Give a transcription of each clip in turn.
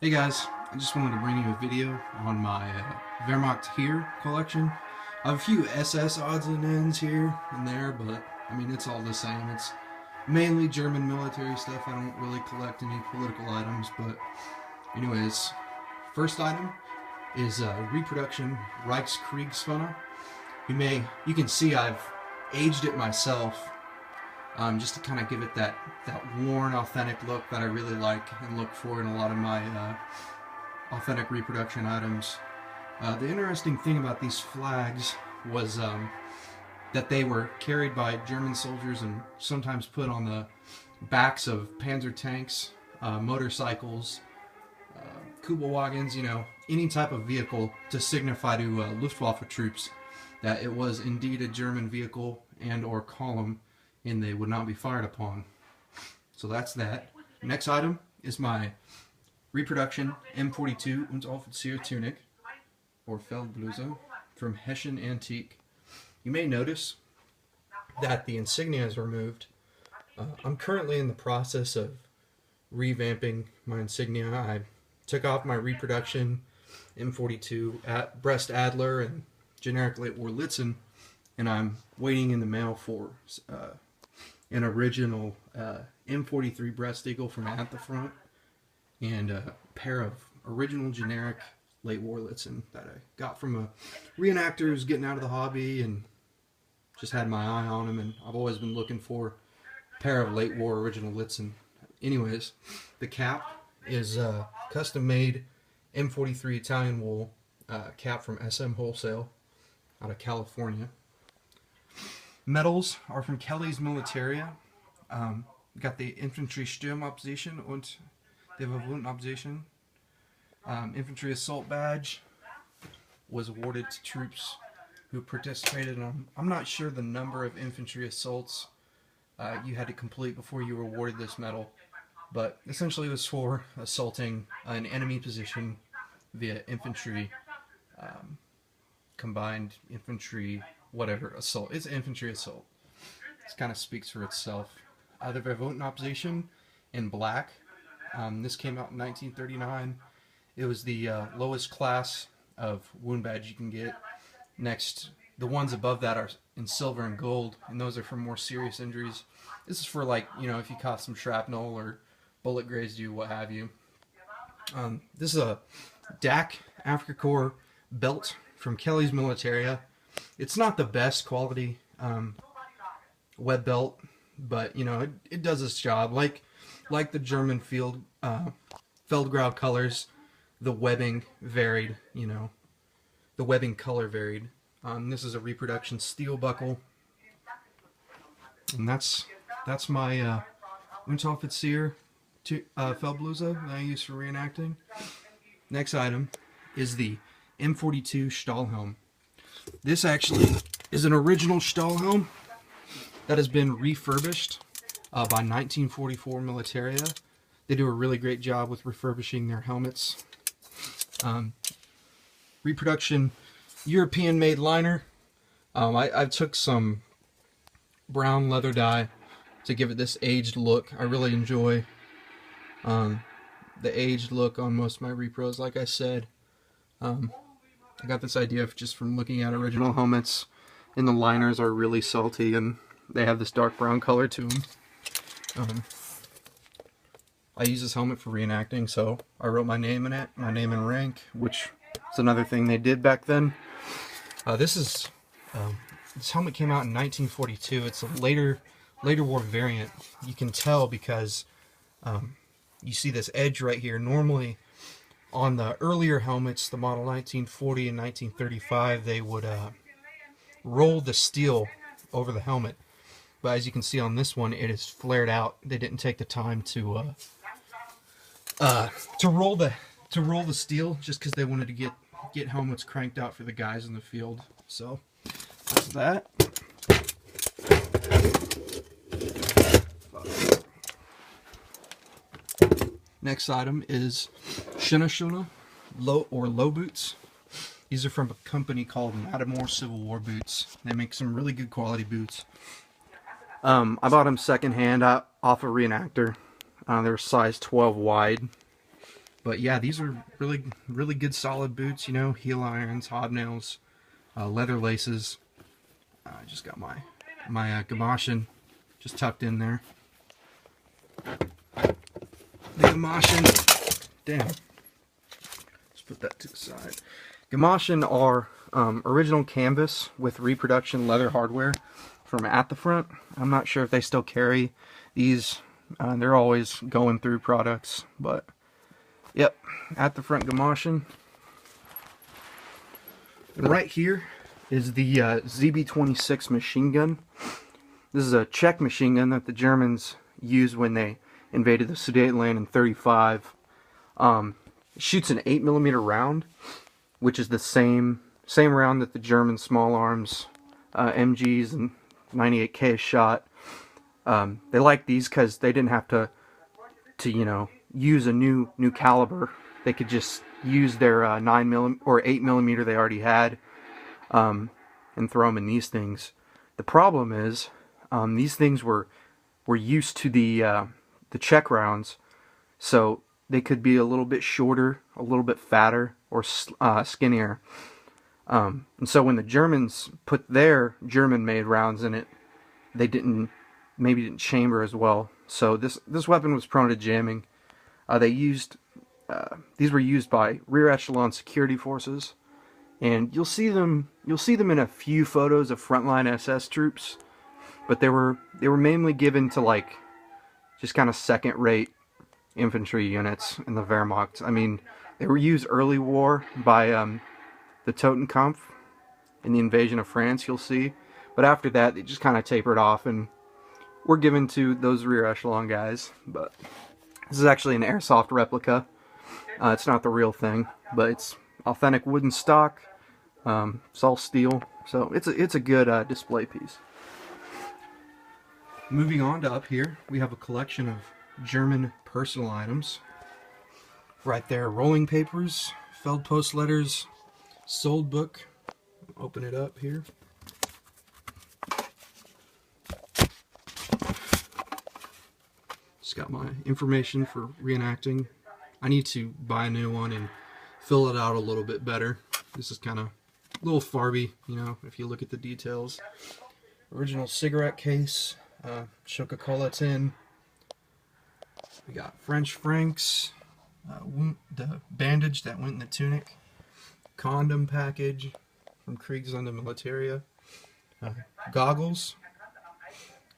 Hey guys, I just wanted to bring you a video on my Wehrmacht Heer collection. I have a few SS odds and ends here and there, but I mean it's all the same. It's mainly German military stuff. I don't really collect any political items, but anyways, first item is reproduction Reichskriegsfahne. You can see I've aged it myself, just to kind of give it that worn, authentic look that I really like and look for in a lot of my authentic reproduction items. The interesting thing about these flags was that they were carried by German soldiers and sometimes put on the backs of panzer tanks, motorcycles, Kubelwagens, you know, any type of vehicle to signify to Luftwaffe troops that it was indeed a German vehicle and or column and they would not be fired upon. So that's that. Next item is my reproduction M42 Unteroffizier tunic, or Feldbluse, from Hessian Antique. You may notice that the insignia is removed. I'm currently in the process of revamping my insignia. I took off my reproduction M42 at Breast Adler and generically at Wurlitzen, and I'm waiting in the mail for an original M43 breast eagle from At the Front and a pair of original generic late Wurlitzen that I got from a reenactor who's getting out of the hobby and just had my eye on him, and I've always been looking for a pair of late war original Litzen. Anyways, the cap is custom made M43 Italian wool cap from SM Wholesale out of California. Medals are from Kelly's Militaria. Got the Infantry Sturmabzeichen und der Verwundenabzeichen. Infantry Assault Badge was awarded to troops who participated in, I'm not sure the number of infantry assaults you had to complete before you were awarded this medal, but essentially it was for assaulting an enemy position via infantry, combined infantry, whatever, assault. It's infantry assault. This kind of speaks for itself. The Verwundenabzeichen in black. This came out in 1939. It was the lowest class of wound badge you can get. Next, the ones above that are in silver and gold, and those are for more serious injuries. This is for, like, you know, if you caught some shrapnel or bullet grazed you, what have you. This is a DAC Afrika Korps belt from Kelly's Militaria. It's not the best quality web belt, but you know it does its job. Like the German Feldgrau colors, the webbing varied. You know, the webbing color varied. This is a reproduction steel buckle, and that's my Unteroffizier Feldbluse that I use for reenacting. Next item is the M42 Stahlhelm. This actually is an original Stahlhelm that has been refurbished by 1944 Militaria. They do a really great job with refurbishing their helmets. Reproduction European-made liner. I took some brown leather dye to give it this aged look. I really enjoy the aged look on most of my repros, like I said. I got this idea just from looking at original helmets, and the liners are really salty, and they have this dark brown color to them. I use this helmet for reenacting, so I wrote my name in it, my name and rank, which is another thing they did back then. This helmet came out in 1942. It's a later war variant. You can tell because you see this edge right here. Normally, on the earlier helmets, the model 1940 and 1935, they would roll the steel over the helmet. But as you can see on this one, it is flared out. They didn't take the time to roll the steel just because they wanted to get helmets cranked out for the guys in the field. So that's that. Next item is Shinashuna low boots. These are from a company called Matamore Civil War Boots. They make some really good quality boots. I bought them secondhand off a reenactor. They were size 12 wide. But yeah, these are really good solid boots, you know, heel irons, hobnails, leather laces. I just got my Gamashin just tucked in there. The Gamashin, damn, let's put that to the side. Gamashin are original canvas with reproduction leather hardware from At the Front. I'm not sure if they still carry these. They're always going through products, but yep, At the Front Gamashin. And right here is the ZB-26 machine gun. This is a Czech machine gun that the Germans used when they invaded the Sudetenland in '35. It shoots an 8mm round, which is the same round that the German small arms MGs and 98K shot. They like these because they didn't have to you know, use a new caliber. They could just use their 9mm or 8mm they already had, and throw them in these things. The problem is these things were used to the Czech rounds, so they could be a little bit shorter, a little bit fatter, or skinnier. And so when the Germans put their German-made rounds in it, they maybe didn't chamber as well. So this weapon was prone to jamming. These were used by rear echelon security forces, and you'll see them in a few photos of frontline SS troops, but they were mainly given to like just kind of second-rate infantry units in the Wehrmacht. I mean, they were used early war by the Totenkampf in the invasion of France, you'll see, but after that they just kind of tapered off and were given to those rear echelon guys. But this is actually an airsoft replica. It's not the real thing, but it's authentic wooden stock. It's all steel, so it's a good display piece. Moving on to up here, we have a collection of German personal items. Right there, rolling papers, Feldpost letters, sold book. Open it up here. It's got my information for reenacting. I need to buy a new one and fill it out a little bit better. This is kind of a little farby, you know, if you look at the details. Original cigarette case, Coca-Cola tin. We got French francs, the bandage that went in the tunic, condom package from Kriegsunde Militaria, goggles,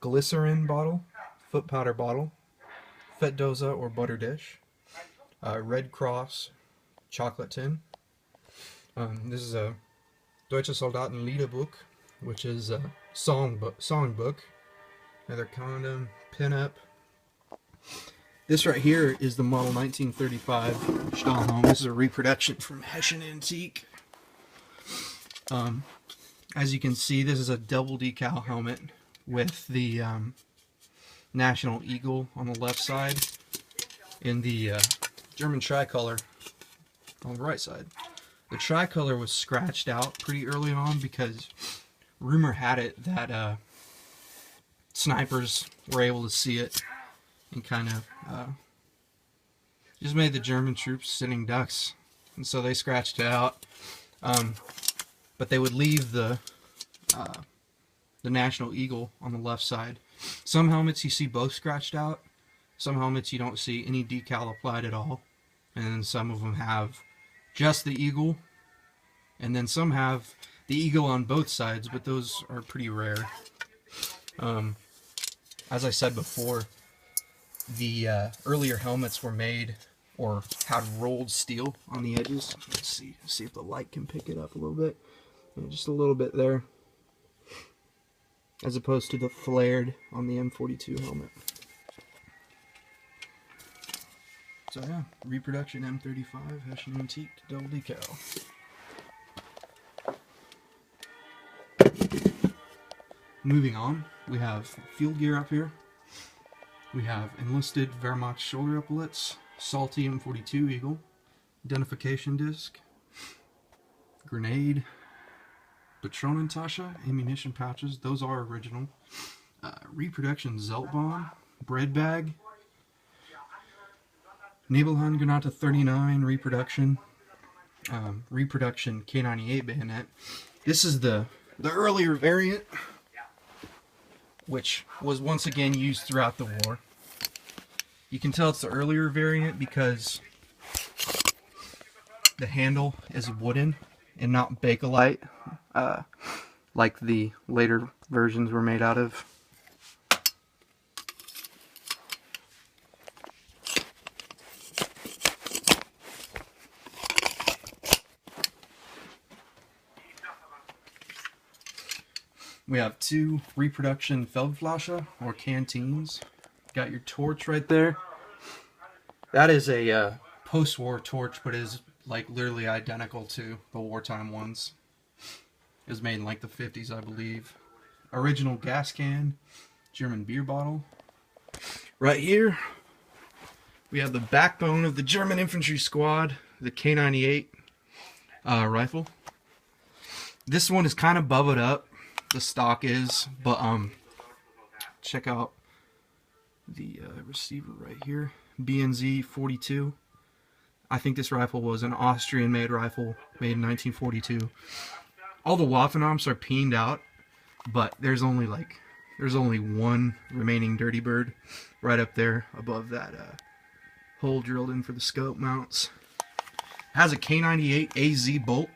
glycerin bottle, foot powder bottle, Fettdose or butter dish, Red Cross chocolate tin. This is a Deutsche Soldaten Liederbuch, which is a songbook. Another condom, pinup. This right here is the model 1935 Stahlhelm. This is a reproduction from Hessian Antique. As you can see, this is a double decal helmet with the National Eagle on the left side and the German tricolor on the right side. The tricolor was scratched out pretty early on because rumor had it that snipers were able to see it and kind of just made the German troops sitting ducks, and so they scratched it out. But they would leave the National Eagle on the left side. Some helmets you see both scratched out. Some helmets you don't see any decal applied at all. And then some of them have just the eagle. And then some have the eagle on both sides, but those are pretty rare. As I said before, the earlier helmets were made or had rolled steel on the edges. Let's see if the light can pick it up a little bit. Yeah, just a little bit there, as opposed to the flared on the M42 helmet. So yeah, reproduction M35 Hessian Antique double decal. Moving on, we have field gear up here. We have enlisted Wehrmacht shoulder epaulets, Salty M42 Eagle, identification disc, grenade, Patronentasche, ammunition pouches, those are original, reproduction Zeltbahn, bread bag, Nebelhorngranate 39 reproduction. Reproduction K98 bayonet. This is the earlier variant, which was once again used throughout the war. You can tell it's the earlier variant because the handle is wooden and not Bakelite, like the later versions were made out of. We have two reproduction Feldflasche, or canteens. Got your torch right there. That is a post-war torch, but is like literally identical to the wartime ones. It was made in like the 50s, I believe. Original gas can, German beer bottle. Right here, we have the backbone of the German infantry squad, the K98 rifle. This one is kind of bubbled up. The stock is, but check out the receiver right here, BNZ 42. I think this rifle was an Austrian-made rifle made in 1942. All the Waffenarms are peened out, but there's only one remaining Dirty Bird right up there above that hole drilled in for the scope mounts. It has a K98 AZ bolt,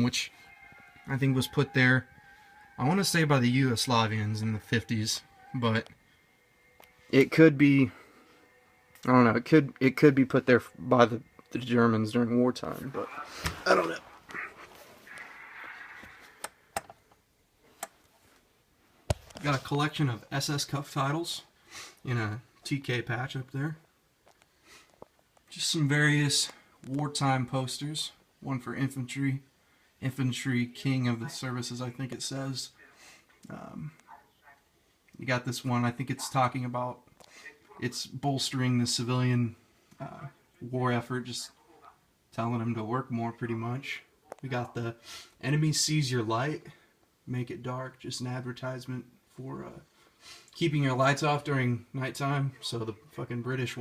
which I think was put there, I want to say, by the Yugoslavians in the 50s, but it could be, I don't know, it could be put there by the Germans during wartime, but I don't know. Got a collection of SS cuff titles in a TK patch up there. Just some various wartime posters. One for infantry. Infantry King of the Services, I think it says. You got this one, I think it's talking about, it's bolstering the civilian war effort, just telling them to work more, pretty much. We got the enemy sees your light, make it dark, just an advertisement for keeping your lights off during nighttime, so the fucking British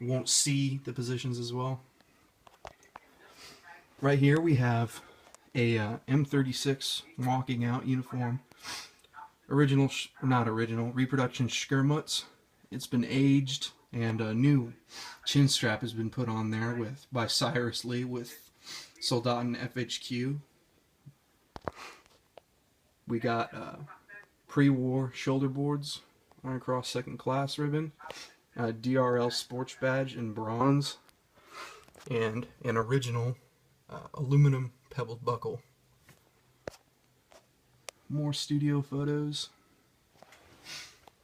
won't see the positions as well. Right here we have a M36 walking out uniform. Reproduction Skirmutz. It's been aged, and a new chin strap has been put on there by Cyrus Lee with Soldaten FHQ. We got pre-war shoulder boards, Iron Cross second class ribbon, DRL sports badge in bronze, and an original aluminum pebbled buckle. More studio photos.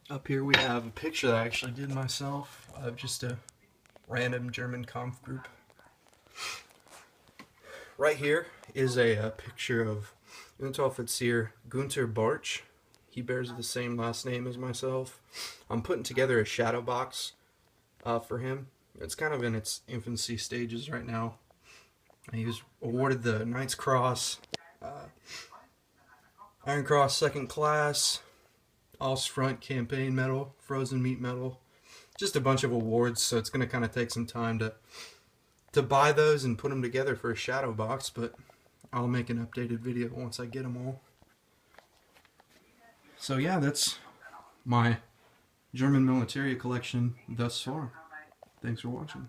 Up here we have a picture that I actually did myself of just a random German conf group. Right here is a picture of Unteroffizier Gunther Bartsch. He bears the same last name as myself. I'm putting together a shadow box for him. It's kind of in its infancy stages right now. He was awarded the Knight's Cross, Iron Cross second class, Ostfront campaign medal, frozen meat medal, just a bunch of awards. So it's going to kind of take some time to buy those and put them together for a shadow box, but I'll make an updated video once I get them all. So yeah, that's my German military collection thus far. Thanks for watching.